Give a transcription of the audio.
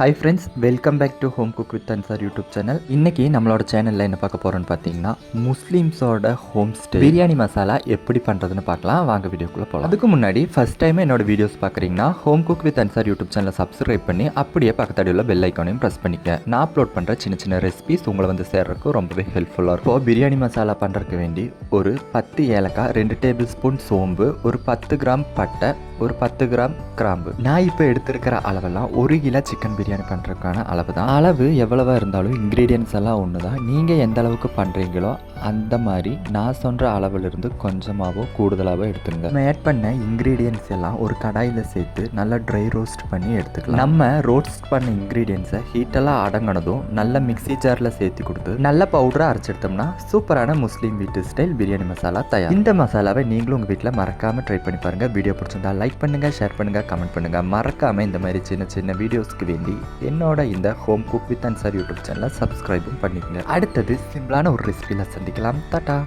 Hi friends, welcome back to home cook with Ansar YouTube channel. இன்றைக்கி நம்மளோட சேனலில் என்ன பார்க்க போகிறோன்னு பார்த்தீங்கன்னா, முஸ்லீம்ஸோட ஹோம் ஸ்டே பிரியாணி மசாலா எப்படி பண்ணுறதுன்னு பார்க்கலாம். வாங்க வீடியோக்குள்ளே போகலாம். அதுக்கு முன்னாடி ஃபஸ்ட் டைம் என்னோட வீடியோஸ் பார்க்குறீங்கன்னா home cook with Ansar YouTube சேனலை சப்ஸ்கிரைப் பண்ணி அப்படியே பக்கத்தாடி உள்ள பெல் ஐக்கானையும் ப்ரெஸ் பண்ணிக்க. நான் அப்லோட் பண்ணுற சின்ன சின்ன ரெசிபிஸ் உங்களை வந்து சேர்றதுக்கு ரொம்பவே ஹெல்ப்ஃபுல்லாக இருக்கும். இப்போ பிரியாணி மசாலா பண்ணுறதுக்கு வேண்டி ஒரு 10 ஏலக்காய், 2 டேபிள் ஸ்பூன் சோம்பு, ஒரு 10 கிராம் பட்டை, ஒரு 10 கிராம் கிராம்பு. நான் இப்போ எடுத்திருக்கிற அளவெல்லாம் 1 கிலோ சிக்கன் பிரியாணி பண்ணுறதுக்கான அளவு தான். அளவு எவ்வளவா இருந்தாலும் இன்க்ரீடியன்ஸ் எல்லாம் ஒன்று தான். நீங்கள் எந்த அளவுக்கு பண்ணுறீங்களோ அந்த மாதிரி நான் சொல்கிற அளவிலிருந்து கொஞ்சமாகவோ கூடுதலாகவோ எடுத்துங்க. நம்ம ஆட் பண்ண இன்க்ரீடியன்ஸ் எல்லாம் ஒரு கடாயில் சேர்த்து நல்லா ட்ரை ரோஸ்ட் பண்ணி எடுத்துக்கலாம். நம்ம ரோஸ்ட் பண்ண இன்க்ரீடியன்ஸை ஹீட்டெல்லாம் அடங்கினதும் நல்ல மிக்ஸி ஜாரில் சேர்த்து கொடுத்து நல்ல பவுடராக அரைச்செடுத்தோம்னா சூப்பரான முஸ்லீம் வீட்டு ஸ்டைல் பிரியாணி மசாலா தயார். இந்த மசாலாவை நீங்களும் உங்கள் வீட்டில் மறக்காமல் ட்ரை பண்ணி பாருங்கள். வீடியோ பிடிச்சிருந்தா லைக் பண்ணுங்கள், ஷேர் பண்ணுங்கள், கமெண்ட் பண்ணுங்கள். மறக்காமல் இந்த மாதிரி சின்ன சின்ன வீடியோஸ்க்கு வேண்டி என்னோட இந்த home cook with Ansar YouTube சேனலை சப்ஸ்கிரைபும் பண்ணிக்கங்க. அடுத்தது சிம்பிளான ஒரு ரெசிபியில் சந்திக்கலாம். டாடா.